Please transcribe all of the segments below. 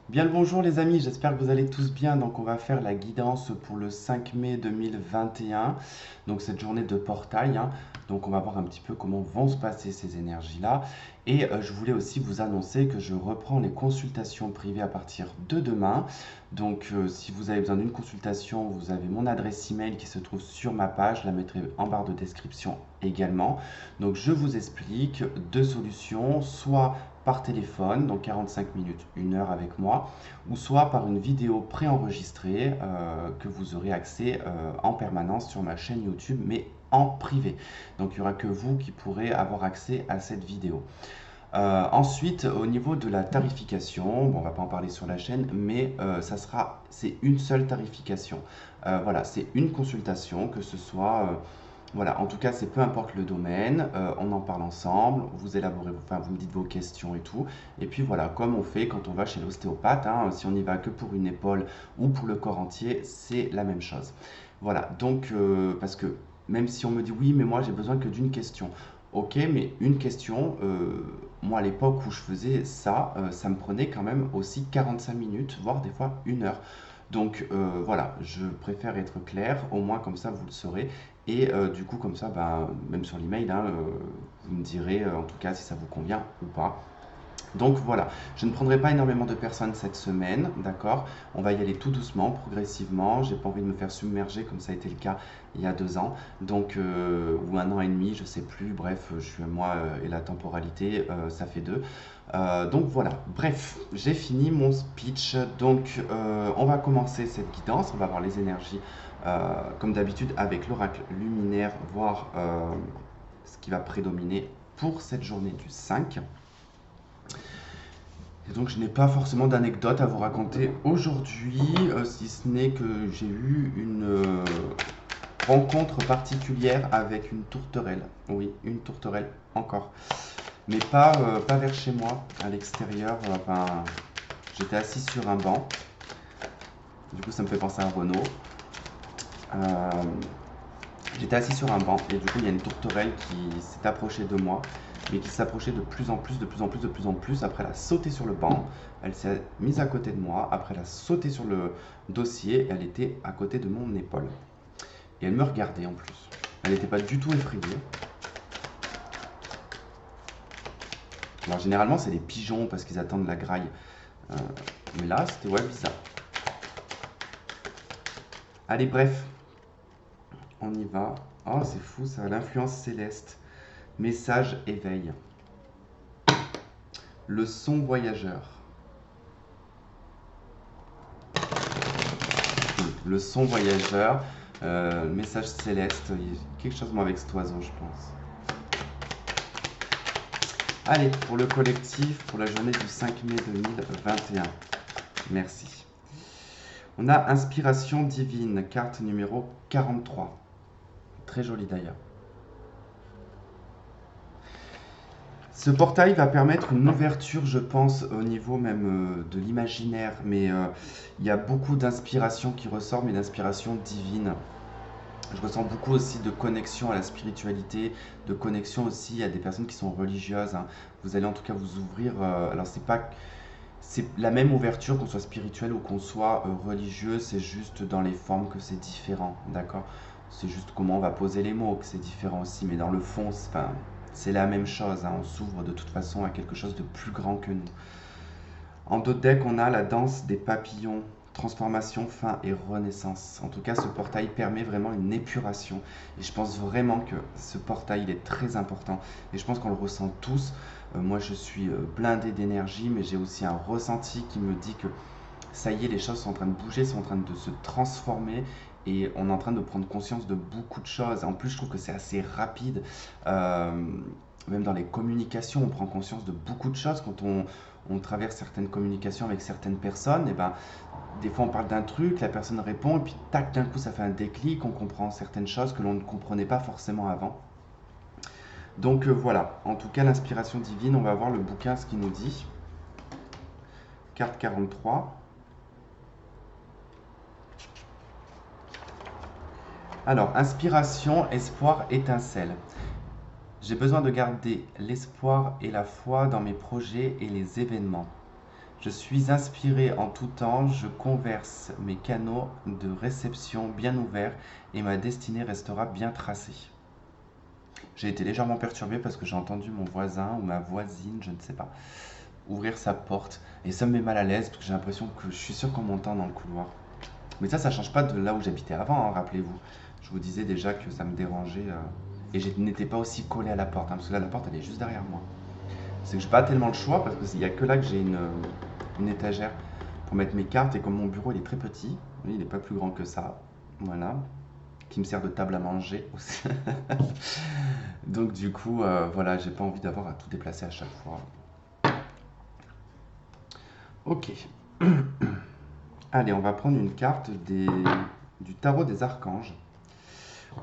Bien le bonjour les amis, j'espère que vous allez tous bien. Donc on va faire la guidance pour le 5 mai 2021, donc cette journée de portail, hein. Donc on va voir un petit peu comment vont se passer ces énergies-là. Et je voulais aussi vous annoncer que je reprends les consultations privées à partir de demain. Donc si vous avez besoin d'une consultation, vous avez mon adresse email qui se trouve sur ma page, je la mettrai en barre de description également. Donc je vous explique deux solutions, soit par téléphone, donc 45 minutes, 1 heure avec moi, ou soit par une vidéo préenregistrée que vous aurez accès en permanence sur ma chaîne YouTube, mais en privé. Donc il n'y aura que vous qui pourrez avoir accès à cette vidéo. Ensuite, au niveau de la tarification, bon, on va pas en parler sur la chaîne, mais c'est une seule tarification. Voilà, c'est une consultation, que ce soit, voilà, en tout cas, c'est peu importe le domaine, on en parle ensemble, vous élaborez, enfin, vous me dites vos questions et tout, et puis voilà, comme on fait quand on va chez l'ostéopathe, hein, si on y va que pour une épaule ou pour le corps entier, c'est la même chose. Voilà, donc, parce que même si on me dit oui, mais moi j'ai besoin que d'une question. Ok, mais une question, moi à l'époque où je faisais ça, ça me prenait quand même aussi 45 minutes, voire des fois 1 heure. Donc voilà, je préfère être clair, au moins comme ça vous le saurez. Et du coup comme ça, ben, même sur l'email, hein, vous me direz en tout cas si ça vous convient ou pas. Donc voilà, je ne prendrai pas énormément de personnes cette semaine, d'accord? On va y aller tout doucement, progressivement. J'ai pas envie de me faire submerger comme ça a été le cas il y a 2 ans, donc ou 1 an et demi, je sais plus. Bref, je suis moi et la temporalité, ça fait deux. Donc voilà. Bref, j'ai fini mon speech. Donc on va commencer cette guidance. On va voir les énergies comme d'habitude avec l'oracle luminaire, voir ce qui va prédominer pour cette journée du 5. Et donc je n'ai pas forcément d'anecdote à vous raconter aujourd'hui, si ce n'est que j'ai eu une rencontre particulière avec une tourterelle. Oui, une tourterelle encore. Mais pas vers chez moi, à l'extérieur. Enfin, j'étais assis sur un banc. Du coup, ça me fait penser à Renault. Euh, J'étais assis sur un banc et du coup, il y a une tourterelle qui s'est approchée de moi, mais qui s'approchait de plus en plus, de plus en plus, de plus en plus. Après, elle a sauté sur le banc, elle s'est mise à côté de moi. Après, elle a sauté sur le dossier et elle était à côté de mon épaule. Et elle me regardait en plus. Elle n'était pas du tout effrayée. Alors, généralement, c'est des pigeons parce qu'ils attendent la graille. Euh, mais là, c'était ouais, bizarre. Allez, bref, on y va. Oh, c'est fou ça, l'influence céleste. Message éveil. Le son voyageur. Le son voyageur. Message céleste. Il y a quelque chose moi avec cet oiseau, je pense. Allez, pour le collectif, pour la journée du 5 mai 2021. Merci. On a Inspiration divine, carte numéro 43. Très jolie d'ailleurs. Ce portail va permettre une ouverture, je pense, au niveau même de l'imaginaire, mais il y a beaucoup d'inspiration qui ressort, mais d'inspiration divine. Je ressens beaucoup aussi de connexion à la spiritualité, de connexion aussi à des personnes qui sont religieuses, hein. Vous allez en tout cas vous ouvrir. Alors c'est la même ouverture qu'on soit spirituel ou qu'on soit religieux, c'est juste dans les formes que c'est différent, d'accord? C'est juste comment on va poser les mots que c'est différent aussi, mais dans le fond, c'est la même chose, hein. On s'ouvre de toute façon à quelque chose de plus grand que nous. En dos de deck, on a la danse des papillons, transformation, fin et renaissance. En tout cas, ce portail permet vraiment une épuration. Et je pense vraiment que ce portail, il est très important. Et je pense qu'on le ressent tous. Moi, je suis blindé d'énergie, mais j'ai aussi un ressenti qui me dit que ça y est, les choses sont en train de bouger, sont en train de se transformer. Et on est en train de prendre conscience de beaucoup de choses. En plus, je trouve que c'est assez rapide. Euh, Même dans les communications, on prend conscience de beaucoup de choses quand on traverse certaines communications avec certaines personnes. Et ben, des fois, on parle d'un truc, la personne répond, et puis tac, d'un coup, ça fait un déclic, on comprend certaines choses que l'on ne comprenait pas forcément avant. Donc voilà, en tout cas, l'inspiration divine, on va voir le bouquin, ce qu'il nous dit. Carte 43. Alors, inspiration, espoir, étincelle. J'ai besoin de garder l'espoir et la foi dans mes projets et les événements. Je suis inspiré en tout temps, je converse mes canaux de réception bien ouverts et ma destinée restera bien tracée. J'ai été légèrement perturbé parce que j'ai entendu mon voisin ou ma voisine, je ne sais pas, ouvrir sa porte. Et ça me met mal à l'aise parce que j'ai l'impression que je suis sûr qu'on m'entend dans le couloir. Mais ça change pas de là où j'habitais avant, hein, rappelez-vous. Je vous disais déjà que ça me dérangeait. Et je n'étais pas aussi collé à la porte, hein, parce que là, la porte, elle est juste derrière moi. C'est que j'ai pas tellement le choix parce qu'il n'y a que là que j'ai une étagère pour mettre mes cartes. Et comme mon bureau, il est très petit, oui, il n'est pas plus grand que ça. Voilà. Qui me sert de table à manger aussi. Donc du coup, voilà, j'ai pas envie d'avoir à tout déplacer à chaque fois. Ok. Allez, on va prendre une carte du tarot des archanges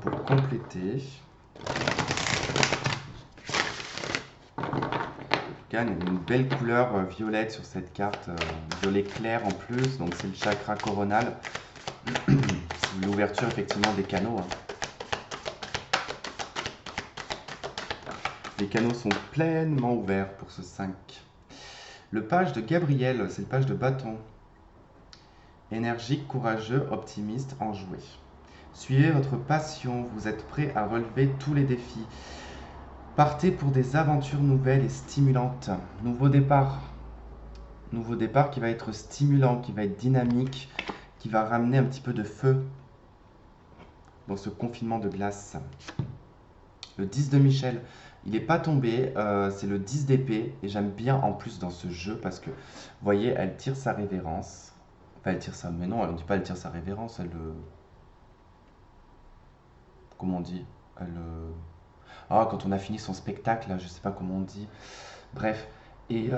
pour compléter. Il y a une belle couleur violette sur cette carte, violet clair en plus, donc c'est le chakra coronal. C'est l'ouverture effectivement des canaux. Hein. Les canaux sont pleinement ouverts pour ce 5. Le page de Gabriel, c'est le page de bâton. Énergique, courageux, optimiste, enjoué. Suivez votre passion, vous êtes prêt à relever tous les défis. Partez pour des aventures nouvelles et stimulantes. Nouveau départ. Nouveau départ qui va être stimulant, qui va être dynamique, qui va ramener un petit peu de feu dans ce confinement de glace. Le 10 de Michel, il n'est pas tombé, c'est le 10 d'épée. Et j'aime bien en plus dans ce jeu parce que, vous voyez, elle tire sa révérence. Enfin, elle tire sa... Mais non, elle ne dit pas elle tire sa révérence, elle... Comment on dit elle... Ah, quand on a fini son spectacle, là, je sais pas comment on dit. Bref. Et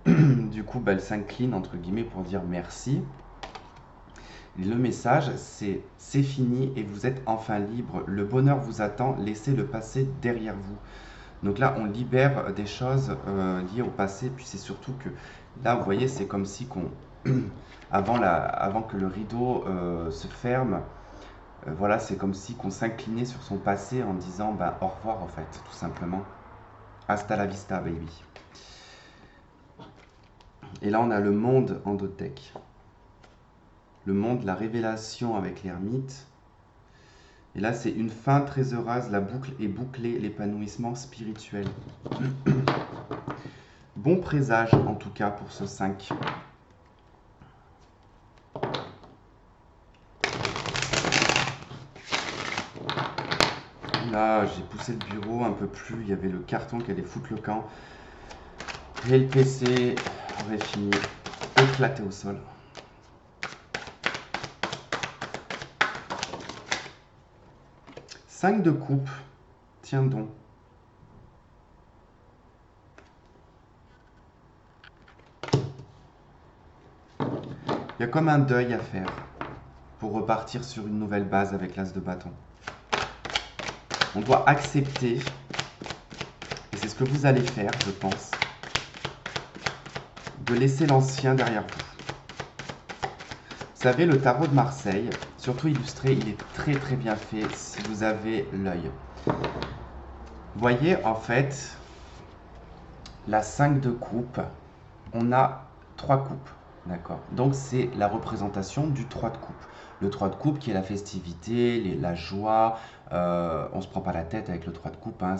du coup, bah, elle s'incline, entre guillemets, pour dire merci. Et le message, c'est fini et vous êtes enfin libre. Le bonheur vous attend, laissez le passé derrière vous. Donc là, on libère des choses liées au passé. Puis c'est surtout que là, vous voyez, c'est comme si qu'on... avant que le rideau se ferme, voilà, c'est comme si qu'on s'inclinait sur son passé en disant bah, au revoir en fait, tout simplement. Hasta la vista, baby. Et là, on a le monde en dos de deck. Le monde, la révélation avec l'ermite. Et là, c'est une fin très heureuse, la boucle est bouclée, l'épanouissement spirituel. Bon présage, en tout cas, pour ce 5. Là, j'ai poussé le bureau un peu plus, il y avait le carton qui allait foutre le camp. Et le PC aurait fini éclaté au sol. Cinq de coupe, tiens donc. Il y a comme un deuil à faire pour repartir sur une nouvelle base avec l'as de bâton. On doit accepter, et c'est ce que vous allez faire, je pense, de laisser l'ancien derrière vous. Vous savez, le tarot de Marseille, surtout illustré, il est très très bien fait si vous avez l'œil. Voyez, en fait, la 5 de coupe, on a 3 coupes, d'accord? Donc c'est la représentation du 3 de coupe. Le 3 de coupe qui est la festivité, la joie, on se prend pas la tête avec le 3 de coupe, hein,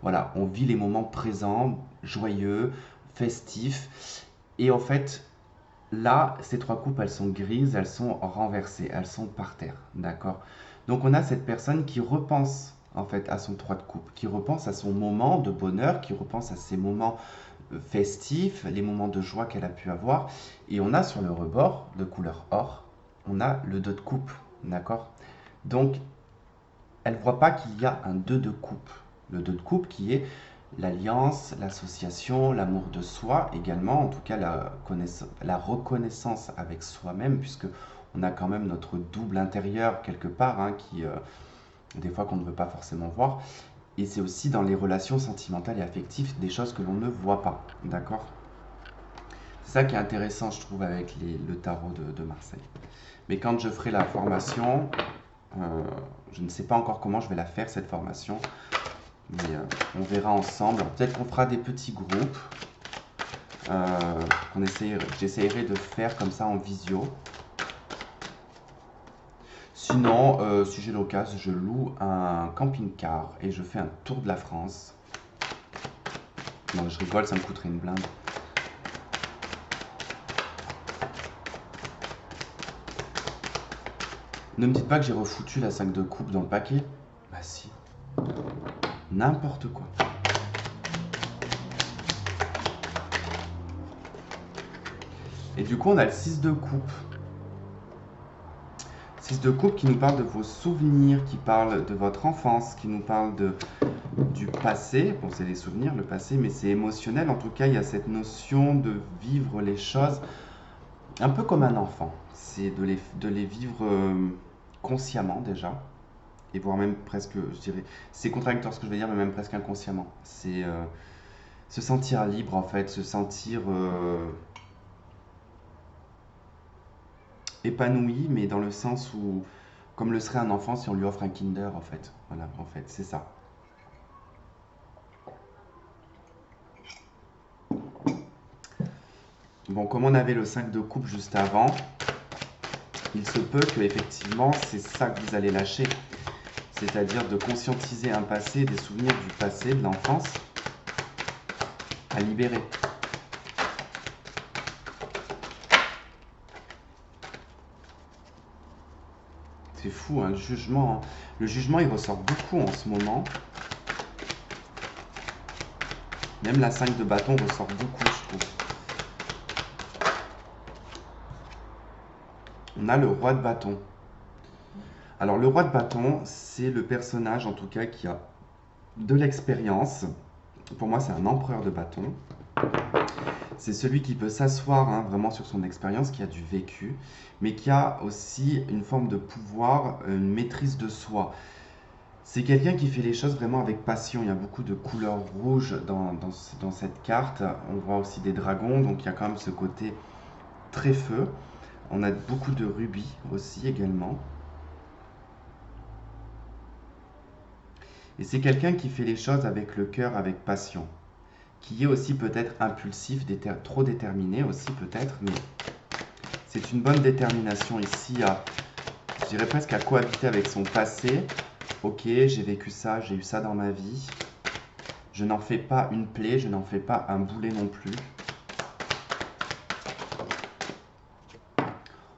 voilà, on vit les moments présents, joyeux, festifs, et en fait, là, ces 3 coupes, elles sont grises, elles sont renversées, elles sont par terre, d'accord? Donc on a cette personne qui repense en fait à son 3 de coupe, qui repense à son moment de bonheur, qui repense à ses moments festifs, les moments de joie qu'elle a pu avoir. Et on a sur le rebord, de couleur or, on a le 2 de coupe, d'accord? Donc, elle ne voit pas qu'il y a un 2 de coupe. Le 2 de coupe qui est l'alliance, l'association, l'amour de soi également, en tout cas la reconnaissance avec soi-même, puisque on a quand même notre double intérieur quelque part, hein, qui, des fois qu'on ne veut pas forcément voir. Et c'est aussi dans les relations sentimentales et affectives des choses que l'on ne voit pas, d'accord? C'est ça qui est intéressant, je trouve, avec le tarot de Marseille. Mais quand je ferai la formation, je ne sais pas encore comment je vais la faire, cette formation. Mais on verra ensemble. Peut-être qu'on fera des petits groupes j'essayerai de faire comme ça en visio. Sinon, si j'ai l'occasion, je loue un camping-car et je fais un tour de la France. Non, je rigole, ça me coûterait une blinde. Ne me dites pas que j'ai refoutu la 5 de coupe dans le paquet. Bah si. N'importe quoi. Et du coup, on a le 6 de coupe. 6 de coupe qui nous parle de vos souvenirs, qui parle de votre enfance, qui nous parle du passé. Bon, c'est les souvenirs, le passé, mais c'est émotionnel. En tout cas, il y a cette notion de vivre les choses un peu comme un enfant. C'est de les vivre consciemment déjà. Et voire même presque, je dirais, c'est contradictoire ce que je vais dire, mais même presque inconsciemment. C'est se sentir libre en fait, se sentir épanoui, mais dans le sens où, comme le serait un enfant si on lui offre un Kinder en fait. Voilà, en fait, c'est ça. Bon, comme on avait le 5 de coupe juste avant, il se peut que effectivement c'est ça que vous allez lâcher. C'est-à-dire de conscientiser un passé, des souvenirs du passé, de l'enfance, à libérer. C'est fou, hein, le jugement. Hein. Le jugement, il ressort beaucoup en ce moment. Même la 5 de bâton ressort beaucoup, je trouve. On a le roi de bâton. Alors, le roi de bâton, c'est le personnage, en tout cas, qui a de l'expérience. Pour moi, c'est un empereur de bâton. C'est celui qui peut s'asseoir hein, vraiment sur son expérience, qui a du vécu, mais qui a aussi une forme de pouvoir, une maîtrise de soi. C'est quelqu'un qui fait les choses vraiment avec passion. Il y a beaucoup de couleurs rouges dans cette carte. On voit aussi des dragons, donc il y a quand même ce côté très feu. On a beaucoup de rubis aussi également. Et c'est quelqu'un qui fait les choses avec le cœur, avec passion. Qui est aussi peut-être impulsif, trop déterminé aussi peut-être, mais c'est une bonne détermination ici à, je dirais presque à cohabiter avec son passé. Ok, j'ai vécu ça, j'ai eu ça dans ma vie. Je n'en fais pas une plaie, je n'en fais pas un boulet non plus.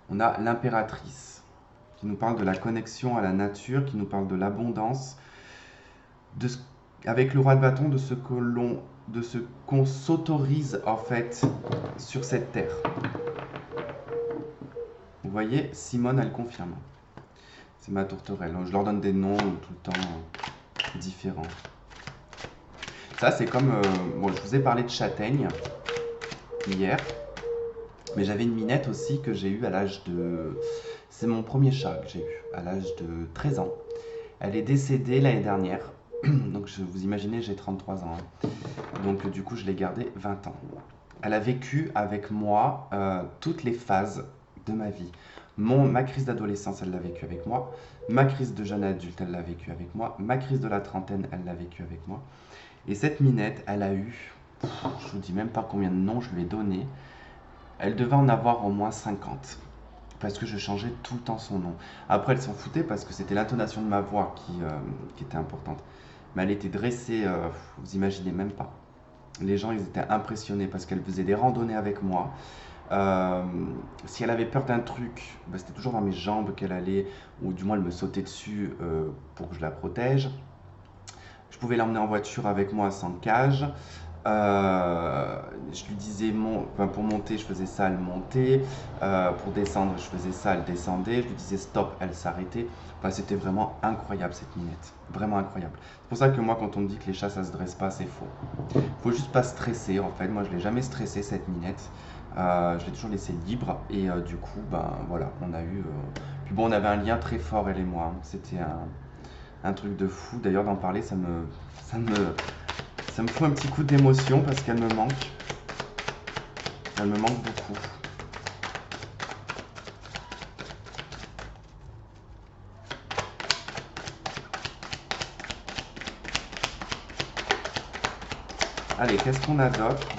On a l'impératrice qui nous parle de la connexion à la nature, qui nous parle de l'abondance, avec le roi de bâton, de ce qu'on s'autorise en fait sur cette terre. Vous voyez, Simone, elle confirme. C'est ma tourterelle. Je leur donne des noms tout le temps différents. Ça, c'est comme... bon, je vous ai parlé de châtaigne hier. Mais j'avais une minette aussi que j'ai eue à l'âge de... C'est mon premier chat que j'ai eu à l'âge de 13 ans. Elle est décédée l'année dernière. Donc, vous imaginez, j'ai 33 ans. Hein. Donc, du coup, je l'ai gardée 20 ans. Elle a vécu avec moi toutes les phases de ma vie. Ma crise d'adolescence, elle l'a vécu avec moi. Ma crise de jeune adulte, elle l'a vécu avec moi. Ma crise de la trentaine, elle l'a vécu avec moi. Et cette minette, elle a eu, je vous dis même pas combien de noms je lui ai donné. Elle devait en avoir au moins 50. Parce que je changeais tout le temps son nom. Après, elle s'en foutait parce que c'était l'intonation de ma voix qui était importante. Mais elle était dressée, vous imaginez même pas. Les gens, ils étaient impressionnés parce qu'elle faisait des randonnées avec moi. Si elle avait peur d'un truc, bah, c'était toujours dans mes jambes qu'elle allait, ou du moins elle me sautait dessus pour que je la protège. Je pouvais l'emmener en voiture avec moi sans cage. Je lui disais, pour monter, je faisais ça, elle montait. Pour descendre, je faisais ça, elle descendait. Je lui disais stop, elle s'arrêtait. Enfin, c'était vraiment incroyable cette minette. Vraiment incroyable. C'est pour ça que moi, quand on me dit que les chats, ça se dresse pas, c'est faux. Faut juste pas stresser en fait. Moi, je l'ai jamais stressé cette minette. Je l'ai toujours laissée libre. Et du coup, ben voilà, on a eu. Puis bon, on avait un lien très fort, elle et moi. C'était un truc de fou. D'ailleurs, d'en parler, ça me fout un petit coup d'émotion parce qu'elle me manque. Elle me manque beaucoup. Allez, qu'est-ce qu'on a d'autre?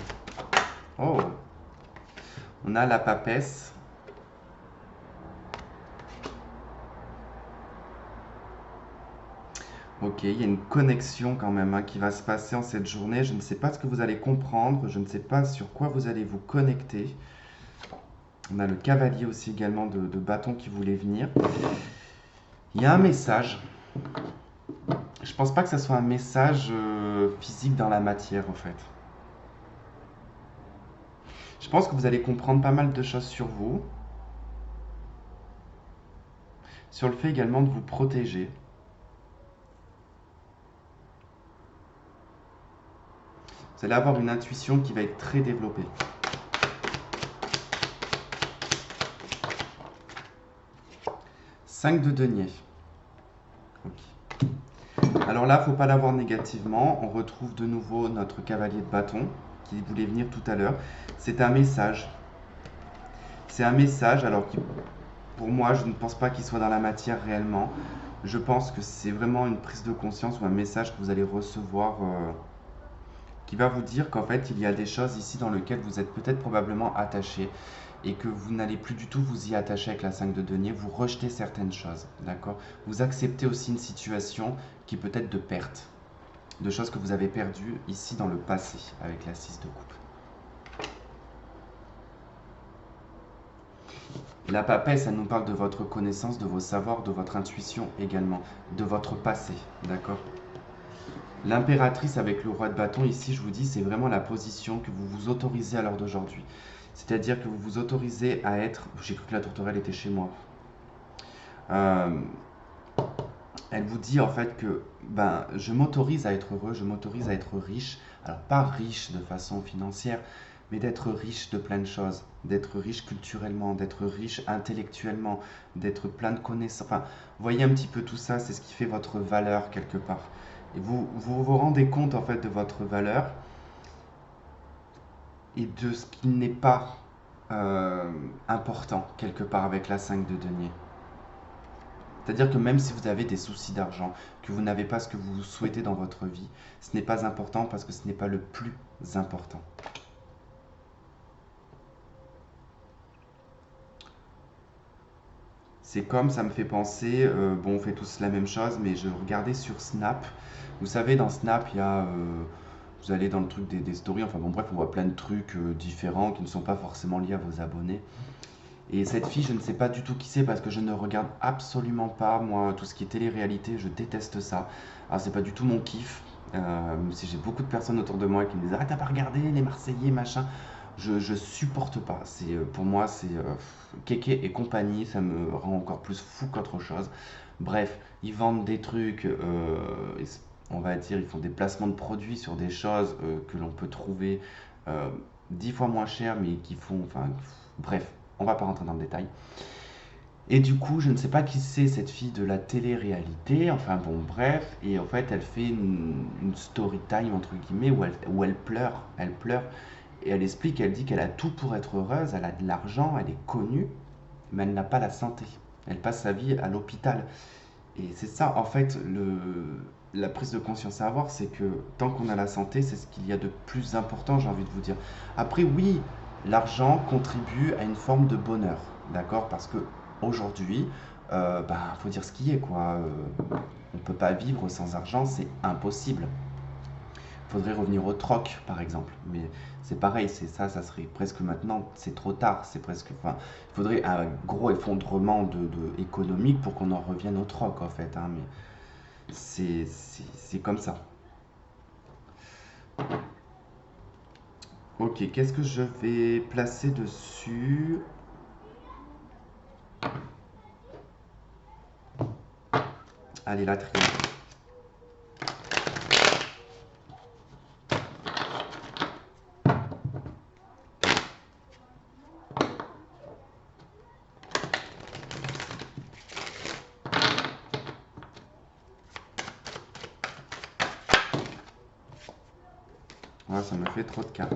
Oh, on a la papesse. Ok, il y a une connexion quand même hein, qui va se passer en cette journée. Je ne sais pas ce que vous allez comprendre, je ne sais pas sur quoi vous allez vous connecter. On a le cavalier aussi également de bâton qui voulait venir. Il y a un message. Je pense pas que ça soit un message physique dans la matière en fait. Je pense que vous allez comprendre pas mal de choses sur vous, sur le fait également de vous protéger. Vous allez avoir une intuition qui va être très développée. Cinq de denier. Ok. Alors là, il ne faut pas l'avoir négativement. On retrouve de nouveau notre cavalier de bâton qui voulait venir tout à l'heure. C'est un message. C'est un message, alors qui, pour moi, je ne pense pas qu'il soit dans la matière réellement. Je pense que c'est vraiment une prise de conscience ou un message que vous allez recevoir qui va vous dire qu'en fait, il y a des choses ici dans lesquelles vous êtes peut-être probablement attaché et que vous n'allez plus du tout vous y attacher avec la 5 de denier, vous rejetez certaines choses, d'accord? Vous acceptez aussi une situation qui peut être de perte, de choses que vous avez perdues ici dans le passé avec la 6 de coupe. La papesse, elle nous parle de votre connaissance, de vos savoirs, de votre intuition également, de votre passé, d'accord? L'impératrice avec le roi de bâton, ici, je vous dis, c'est vraiment la position que vous vous autorisez à l'heure d'aujourd'hui. C'est-à-dire que vous vous autorisez à être... J'ai cru que la tourterelle était chez moi. Euh, Elle vous dit en fait que ben, je m'autorise à être heureux, je m'autorise à être riche. Alors pas riche de façon financière, mais d'être riche de plein de choses. D'être riche culturellement, d'être riche intellectuellement, d'être plein de connaissances. Enfin, voyez un petit peu tout ça, c'est ce qui fait votre valeur quelque part. Et vous rendez compte en fait de votre valeur et de ce qui n'est pas important quelque part avec la 5 de denier. C'est-à-dire que même si vous avez des soucis d'argent, que vous n'avez pas ce que vous souhaitez dans votre vie, ce n'est pas important parce que ce n'est pas le plus important. C'est comme ça me fait penser, bon on fait tous la même chose, mais je regardais sur Snap. Vous savez, dans Snap, il y a, vous allez dans le truc des stories, enfin bon bref, on voit plein de trucs différents qui ne sont pas forcément liés à vos abonnés. Et cette fille, je ne sais pas du tout qui c'est parce que je ne regarde absolument pas, moi, tout ce qui est télé-réalité, je déteste ça. Alors, c'est pas du tout mon kiff, même si j'ai beaucoup de personnes autour de moi qui me disent ah, t'as pas regardé les Marseillais, machin. Je supporte pas. Pour moi, c'est Kéké et compagnie, ça me rend encore plus fou qu'autre chose. Bref, ils vendent des trucs, on va dire, ils font des placements de produits sur des choses que l'on peut trouver euh, 10 fois moins cher, mais qui font, enfin, bref, on va pas rentrer dans le détail. Et du coup, je ne sais pas qui c'est cette fille de la télé-réalité, enfin bon, bref, et en fait, elle fait une story time, entre guillemets, où elle pleure, et elle explique, elle dit qu'elle a tout pour être heureuse, elle a de l'argent, elle est connue, mais elle n'a pas la santé. Elle passe sa vie à l'hôpital. Et c'est ça, en fait, la prise de conscience à avoir, c'est que tant qu'on a la santé, c'est ce qu'il y a de plus important, j'ai envie de vous dire. Après, oui, l'argent contribue à une forme de bonheur, d'accord? Parce que aujourd'hui, bah, faut dire ce qui est, quoi. On ne peut pas vivre sans argent, c'est impossible. Il faudrait revenir au troc, par exemple. Mais c'est pareil, c'est ça, ça serait presque maintenant, c'est trop tard. C'est presque, enfin, il faudrait un gros effondrement économique pour qu'on en revienne au troc, en fait. Hein, mais c'est comme ça. Ok, qu'est-ce que je vais placer dessus? Allez, la triade. Ah, ça me fait trop de cartes.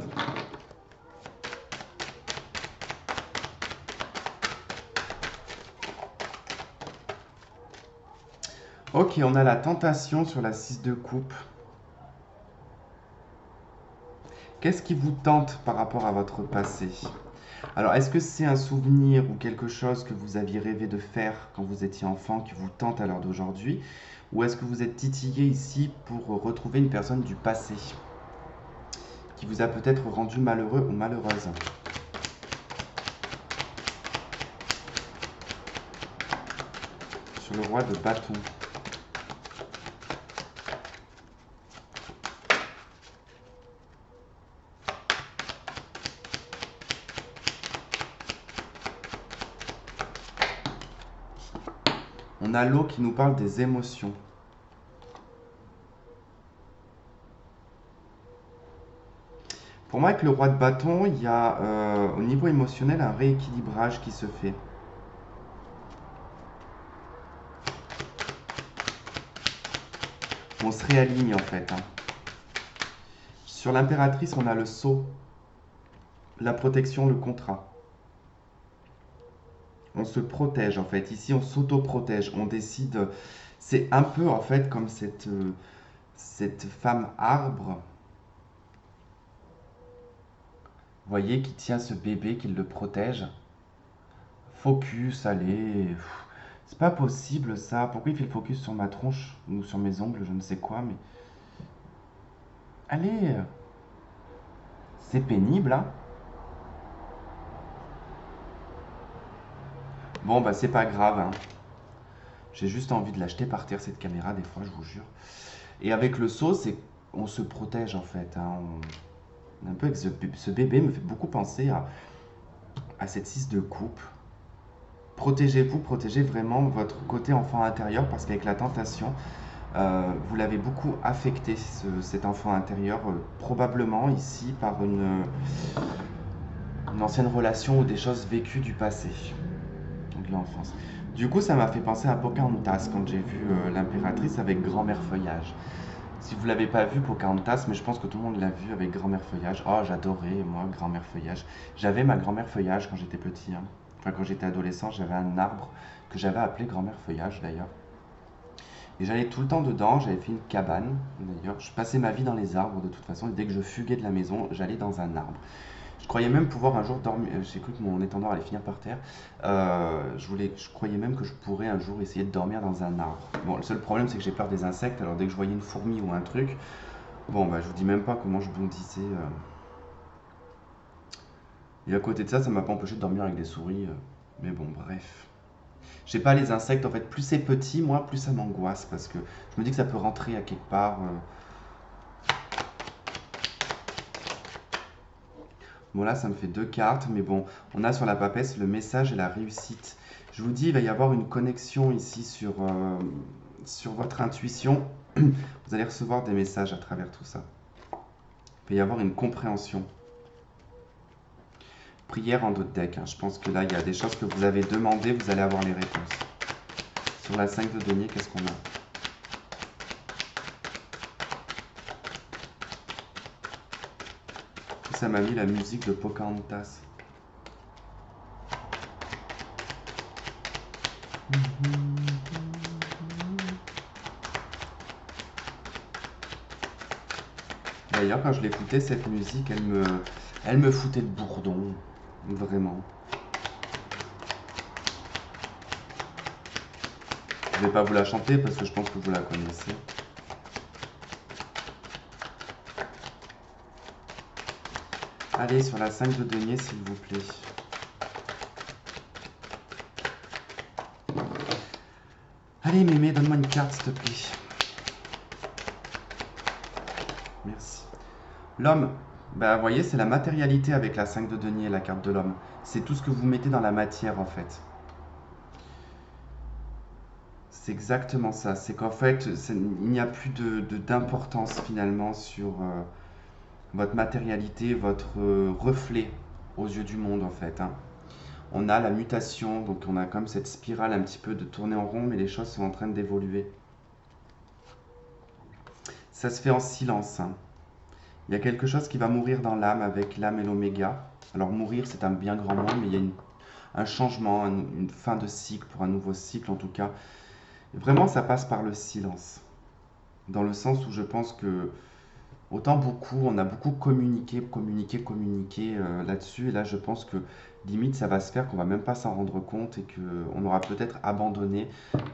Ok, on a la tentation sur la 6 de coupe. Qu'est-ce qui vous tente par rapport à votre passé? Alors, est-ce que c'est un souvenir ou quelque chose que vous aviez rêvé de faire quand vous étiez enfant qui vous tente à l'heure d'aujourd'hui? Ou est-ce que vous êtes titillé ici pour retrouver une personne du passé qui vous a peut-être rendu malheureux ou malheureuse? Sur le roi de bâton. On a l'eau qui nous parle des émotions. Pour moi, avec le roi de bâton, il y a au niveau émotionnel un rééquilibrage qui se fait. On se réaligne en fait, hein. Sur l'impératrice, on a le sceau, la protection, le contrat. On se protège en fait. Ici, on s'auto-protège. On décide. C'est un peu en fait comme cette femme arbre, vous voyez, qui tient ce bébé, qui le protège. Focus, allez. C'est pas possible ça. Pourquoi il fait le focus sur ma tronche ou sur mes ongles, je ne sais quoi, mais. Allez. C'est pénible, hein. Bon, bah c'est pas grave, hein. J'ai juste envie de l'acheter par terre cette caméra, des fois, je vous jure. Et avec le seau, c'est on se protège en fait, hein. Un peu avec ce bébé me fait beaucoup penser à cette 6 de coupe. Protégez-vous, protégez vraiment votre côté enfant intérieur parce qu'avec la tentation, vous l'avez beaucoup affecté, cet enfant intérieur, probablement ici par une ancienne relation ou des choses vécues du passé, de l'enfance. Du coup, ça m'a fait penser à Pocahontas quand j'ai vu l'impératrice avec Grand-mère Feuillage. Si vous ne l'avez pas vu, Pocahontas, mais je pense que tout le monde l'a vu avec Grand-mère Feuillage. Oh, j'adorais, moi, Grand-mère Feuillage. J'avais ma Grand-mère Feuillage quand j'étais petit, hein. Enfin, quand j'étais adolescent, j'avais un arbre que j'avais appelé Grand-mère Feuillage, d'ailleurs. Et j'allais tout le temps dedans, j'avais fait une cabane, d'ailleurs. Je passais ma vie dans les arbres, de toute façon. Et dès que je fuguais de la maison, j'allais dans un arbre. Je croyais même pouvoir un jour dormir. J'ai cru que mon étendard allait finir par terre. Je croyais même que je pourrais un jour essayer de dormir dans un arbre. Bon, le seul problème, c'est que j'ai peur des insectes. Alors dès que je voyais une fourmi ou un truc, bon, bah, je vous dis même pas comment je bondissais. Et à côté de ça, ça m'a pas empêché de dormir avec des souris. Mais bon, bref. Je sais pas, les insectes, en fait, plus c'est petit, moi, plus ça m'angoisse. Parce que je me dis que ça peut rentrer à quelque part. Bon là, ça me fait deux cartes, mais bon, on a sur la papesse le message et la réussite. Je vous dis, il va y avoir une connexion ici sur votre intuition. Vous allez recevoir des messages à travers tout ça. Il va y avoir une compréhension. Prière en d'autres decks, hein. Je pense que là, il y a des choses que vous avez demandées, vous allez avoir les réponses. Sur la 5 de denier, qu'est-ce qu'on a? Ça m'a mis la musique de Pocahontas. D'ailleurs, quand je l'écoutais, cette musique, elle me foutait de bourdon. Vraiment. Je vais pas vous la chanter parce que je pense que vous la connaissez. Allez, sur la 5 de denier, s'il vous plaît. Allez, mémé, donne-moi une carte, s'il te plaît. Merci. L'homme, bah, vous voyez, c'est la matérialité avec la 5 de denier, la carte de l'homme. C'est tout ce que vous mettez dans la matière, en fait. C'est exactement ça. C'est qu'en fait, il n'y a plus d'importance finalement sur votre matérialité, votre reflet aux yeux du monde, en fait, hein. On a la mutation, donc on a comme cette spirale un petit peu de tourner en rond, mais les choses sont en train d'évoluer. Ça se fait en silence, hein. Il y a quelque chose qui va mourir dans l'âme avec l'âme et l'oméga. Alors mourir, c'est un bien grand mot, mais il y a un changement, une fin de cycle pour un nouveau cycle en tout cas. Et vraiment, ça passe par le silence. Dans le sens où je pense que autant beaucoup, on a beaucoup communiqué là-dessus. Et là, je pense que limite, ça va se faire qu'on va même pas s'en rendre compte et qu'on aura peut-être abandonné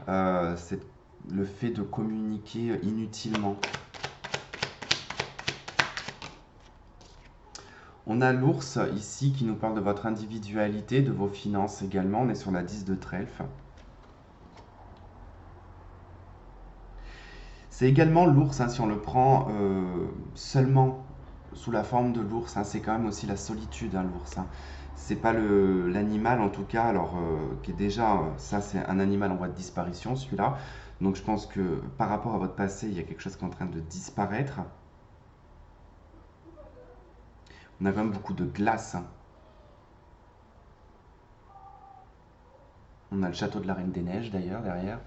le fait de communiquer inutilement. On a l'ours ici qui nous parle de votre individualité, de vos finances également. On est sur la 10 de trèfle. C'est également l'ours, hein, si on le prend seulement sous la forme de l'ours, hein, c'est quand même aussi la solitude, hein, l'ours. Hein. C'est pas l'animal en tout cas, alors qui est déjà, ça c'est un animal en voie de disparition, celui-là. Donc je pense que par rapport à votre passé, il y a quelque chose qui est en train de disparaître. On a quand même beaucoup de glace. Hein. On a le château de la Reine des Neiges d'ailleurs derrière.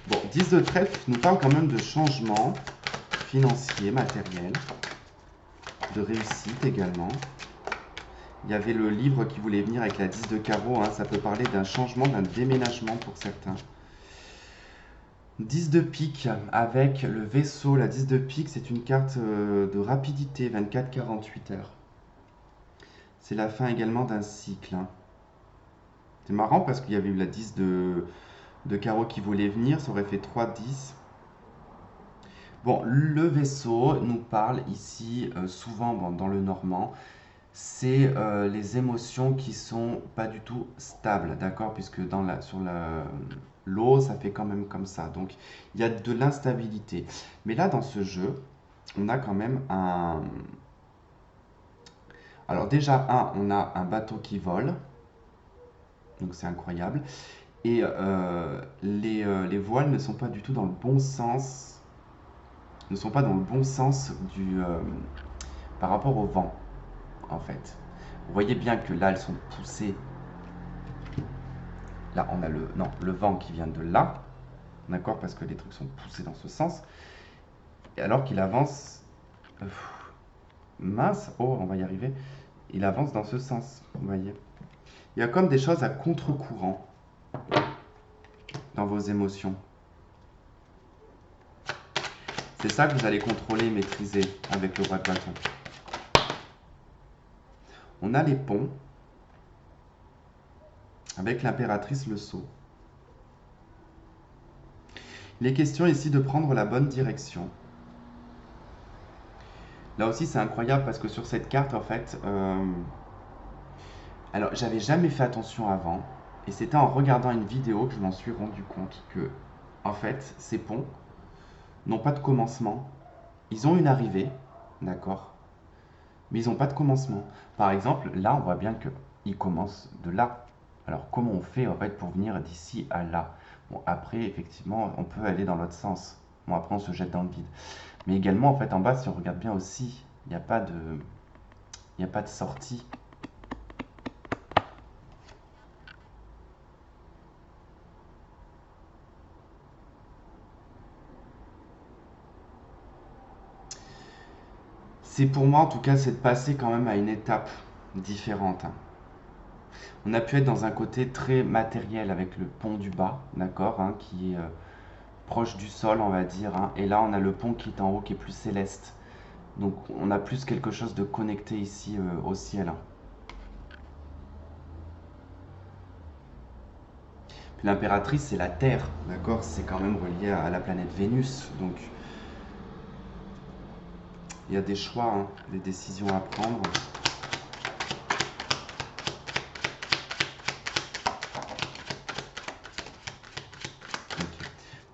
Bon, 10 de trèfle nous parle quand même de changement financier, matériel, de réussite également. Il y avait le livre qui voulait venir avec la 10 de carreau, hein, ça peut parler d'un changement, d'un déménagement pour certains. 10 de pique avec le vaisseau, la 10 de pique c'est une carte de rapidité, 24-48 heures. C'est la fin également d'un cycle. Hein. C'est marrant parce qu'il y avait eu la 10 de carreau qui voulait venir, ça aurait fait 3-10. Bon, le vaisseau nous parle ici, souvent dans le normand, c'est les émotions qui sont pas du tout stables, d'accord? Puisque sur l'eau, ça fait quand même comme ça. Donc, il y a de l'instabilité. Mais là, dans ce jeu, on a quand même un... Alors déjà, on a un bateau qui vole. Donc, c'est incroyable. Et les voiles ne sont pas du tout dans le bon sens. Ne sont pas dans le bon sens par rapport au vent, en fait. Vous voyez bien que là, elles sont poussées. Là, on a le vent qui vient de là, d'accord, parce que les trucs sont poussés dans ce sens. Et alors qu'il avance, mince, oh, on va y arriver, il avance dans ce sens, vous voyez. Il y a comme des choses à contre-courant dans vos émotions. C'est ça que vous allez contrôler, maîtriser avec le roi de bâton. On a les ponts avec l'impératrice le sceau. Il est question ici de prendre la bonne direction. Là aussi, c'est incroyable parce que sur cette carte, en fait, alors j'avais jamais fait attention avant, et c'était en regardant une vidéo que je m'en suis rendu compte que, en fait, ces ponts n'ont pas de commencement. Ils ont une arrivée, d'accord, mais ils n'ont pas de commencement. Par exemple, là, on voit bien qu'ils commencent de là. Alors, comment on fait en fait pour venir d'ici à là? Bon, après, effectivement, on peut aller dans l'autre sens. Bon, après, on se jette dans le vide. Mais également, en fait, en bas, si on regarde bien aussi, il n'y a pas de sortie. C'est pour moi, en tout cas, c'est de passer quand même à une étape différente. Hein. On a pu être dans un côté très matériel avec le pont du bas, d'accord, hein, qui est proche du sol, on va dire. Hein, et là, on a le pont qui est en haut, qui est plus céleste. Donc, on a plus quelque chose de connecté ici au ciel. Hein. Puis l'impératrice, c'est la Terre, d'accord? C'est quand même relié à la planète Vénus. Donc, il y a des choix, hein, des décisions à prendre.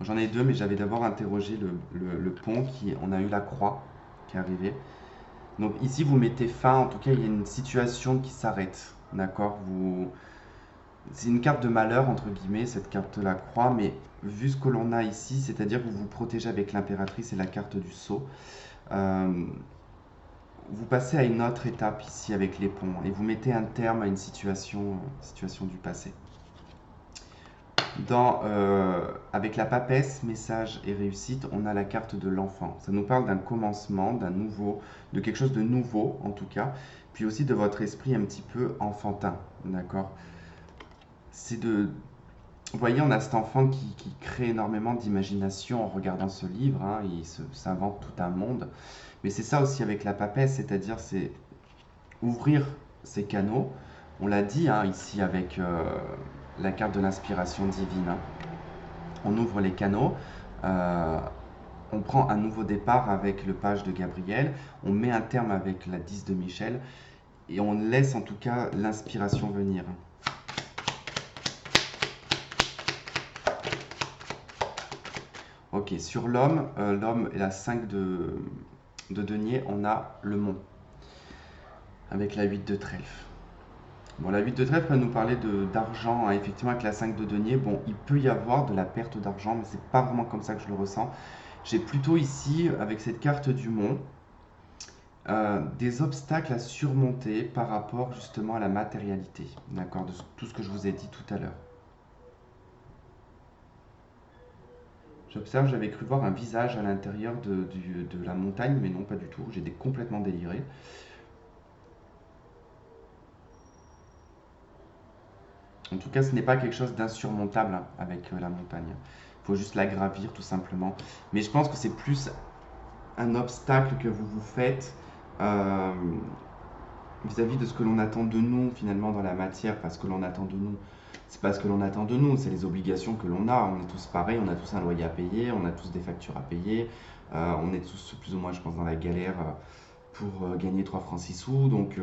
J'en ai deux, mais j'avais d'abord interrogé le pont, on a eu la croix qui est arrivée. Donc ici, vous mettez fin, en tout cas, il y a une situation qui s'arrête, d'accord? C'est une carte de malheur, entre guillemets, cette carte de la croix, mais vu ce que l'on a ici, c'est-à-dire que vous vous protégez avec l'impératrice et la carte du sceau, vous passez à une autre étape ici avec les ponts, et vous mettez un terme à une situation du passé. Avec la papesse, message et réussite, on a la carte de l'enfant. Ça nous parle d'un commencement, de quelque chose de nouveau en tout cas, puis aussi de votre esprit un petit peu enfantin, d'accord? C'est Vous voyez, on a cet enfant qui crée énormément d'imagination en regardant ce livre, hein, s'invente tout un monde. Mais c'est ça aussi avec la papesse, c'est-à-dire c'est ouvrir ces canaux. On l'a dit hein, ici avec la carte de l'inspiration divine, hein. On ouvre les canaux, euh, on prend un nouveau départ avec le page de Gabriel, on met un terme avec la 10 de Michel, et on laisse en tout cas l'inspiration venir. Ok, sur l'homme, l'homme et la 5 de denier, on a le mont, avec la 8 de trèfle. Bon, la 8 de trèfle va nous parler d'argent, hein. Effectivement, avec la 5 de denier, bon, il peut y avoir de la perte d'argent, mais c'est pas vraiment comme ça que je le ressens. J'ai plutôt ici, avec cette carte du mont, des obstacles à surmonter par rapport justement à la matérialité, d'accord, de tout ce que je vous ai dit tout à l'heure. J'observe, j'avais cru voir un visage à l'intérieur de la montagne, mais non, pas du tout, j'ai complètement déliré. En tout cas, ce n'est pas quelque chose d'insurmontable hein, avec la montagne. Il faut juste la gravir tout simplement. Mais je pense que c'est plus un obstacle que vous vous faites euh, vis-à-vis de ce que l'on attend de nous finalement dans la matière, parce que l'on attend de nous. C'est pas ce que l'on attend de nous, c'est les obligations que l'on a. On est tous pareils, on a tous un loyer à payer, on a tous des factures à payer, on est tous plus ou moins, je pense, dans la galère pour gagner 3 francs 6 sous. Donc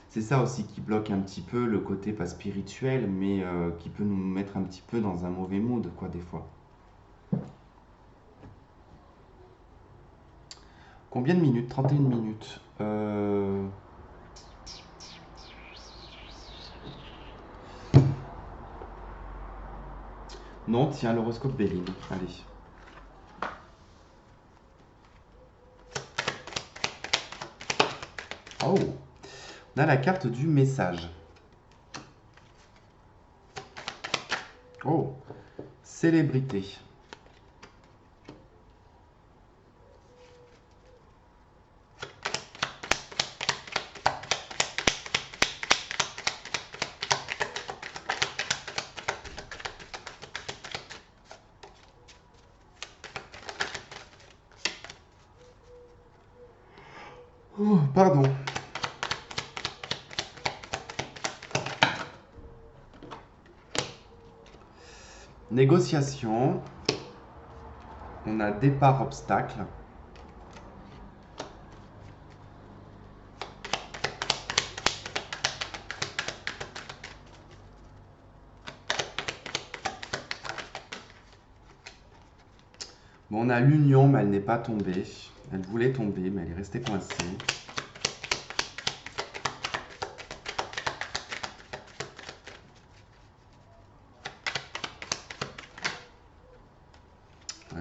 c'est ça aussi qui bloque un petit peu le côté pas spirituel, mais qui peut nous mettre un petit peu dans un mauvais mood, quoi, des fois. Combien de minutes? 31 minutes. Non, tiens, l'horoscope Béline. Allez. Oh, on a la carte du message. Oh, célébrité. Oh, pardon. Négociation. On a départ obstacle. Bon, on a l'union, mais elle n'est pas tombée. Elle voulait tomber, mais elle est restée coincée.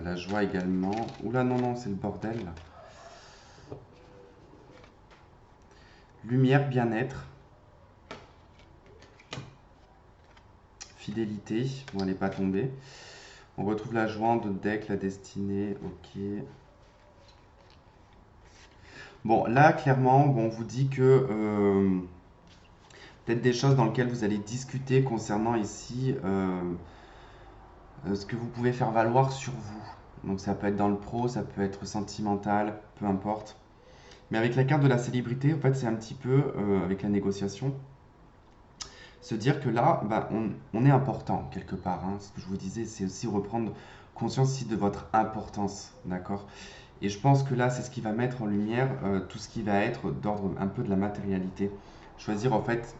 La joie également. Oula, non, non, c'est le bordel. Lumière, bien-être. Fidélité. Bon, elle n'est pas tombée. On retrouve la joie de deck, la destinée. Ok. Bon, là, clairement, bon, on vous dit que peut-être des choses dans lesquelles vous allez discuter concernant ici ce que vous pouvez faire valoir sur vous. Donc ça peut être dans le pro, ça peut être sentimental, peu importe. Mais avec la carte de la célébrité, en fait, c'est un petit peu, avec la négociation, se dire que là, bah, on est important quelque part, hein. Ce que je vous disais, c'est aussi reprendre conscience ici de votre importance, d'accord? Et je pense que là, c'est ce qui va mettre en lumière tout ce qui va être d'ordre un peu de la matérialité. Choisir en fait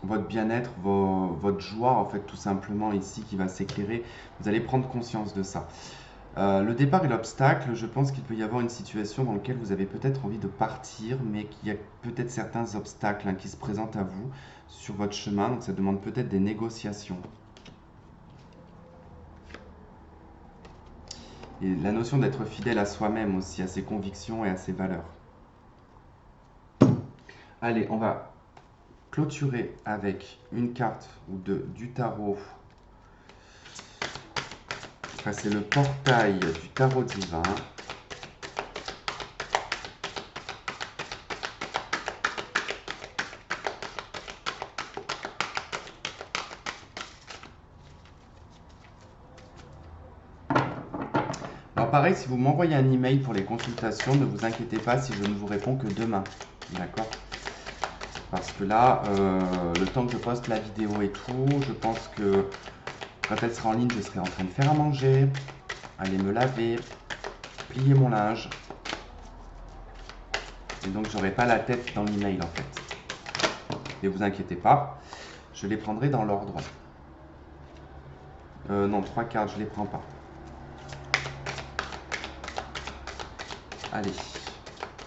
votre bien-être, votre joie, en fait, tout simplement ici qui va s'éclairer. Vous allez prendre conscience de ça. Le départ et l'obstacle, je pense qu'il peut y avoir une situation dans laquelle vous avez peut-être envie de partir, mais qu'il y a peut-être certains obstacles hein, qui se présentent à vous sur votre chemin. Donc ça demande peut-être des négociations. Et la notion d'être fidèle à soi-même aussi, à ses convictions et à ses valeurs. Allez, on va clôturer avec une carte ou deux du tarot. Enfin, c'est le portail du tarot divin. pareil, si vous m'envoyez un email pour les consultations, ne vous inquiétez pas si je ne vous réponds que demain. D'accord? Parce que là, le temps que je poste la vidéo et tout, je pense que quand elle sera en ligne, je serai en train de faire à manger, aller me laver, plier mon linge. Et donc, j'aurai pas la tête dans l'email en fait. Ne vous inquiétez pas, je les prendrai dans l'ordre. Non, 3 cartes, je les prends pas. Allez,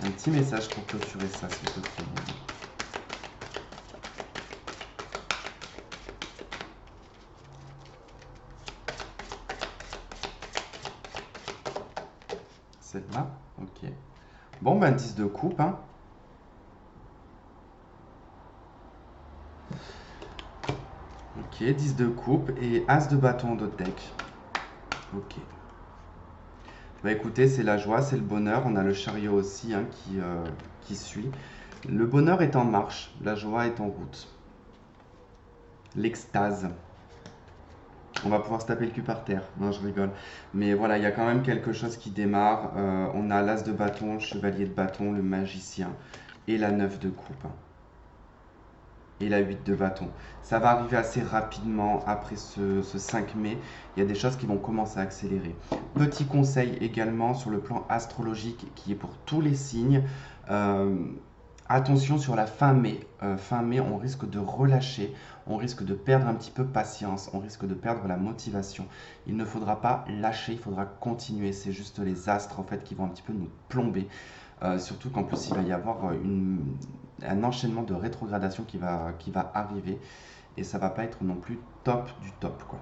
un petit message pour clôturer ça, s'il te plaît. Celle-là, ok. Bon, ben 10 de coupe, hein. Ok, 10 de coupe et As de bâton d'autre deck. Ok. Bah écoutez, c'est la joie, c'est le bonheur. On a le chariot aussi hein, qui suit. Le bonheur est en marche, la joie est en route. L'extase. On va pouvoir se taper le cul par terre. Non, je rigole. Mais voilà, il y a quand même quelque chose qui démarre. On a l'As de bâton, le chevalier de bâton, le magicien et la 9 de coupe. Et la 8 de bâton. Ça va arriver assez rapidement après ce 5 mai. Il y a des choses qui vont commencer à accélérer. Petit conseil également sur le plan astrologique qui est pour tous les signes. Attention sur la fin mai. Fin mai, on risque de relâcher, on risque de perdre un petit peu patience, on risque de perdre la motivation. Il ne faudra pas lâcher, il faudra continuer. C'est juste les astres en fait qui vont un petit peu nous plomber. Surtout qu'en plus il va y avoir un enchaînement de rétrogradation qui va arriver et ça va pas être non plus top du top quoi.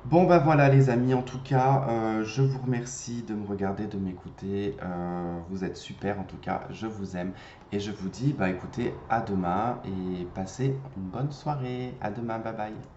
Bon bah voilà les amis, en tout cas je vous remercie de me regarder, de m'écouter, vous êtes super en tout cas, je vous aime et je vous dis bah écoutez à demain et passez une bonne soirée, à demain, bye bye.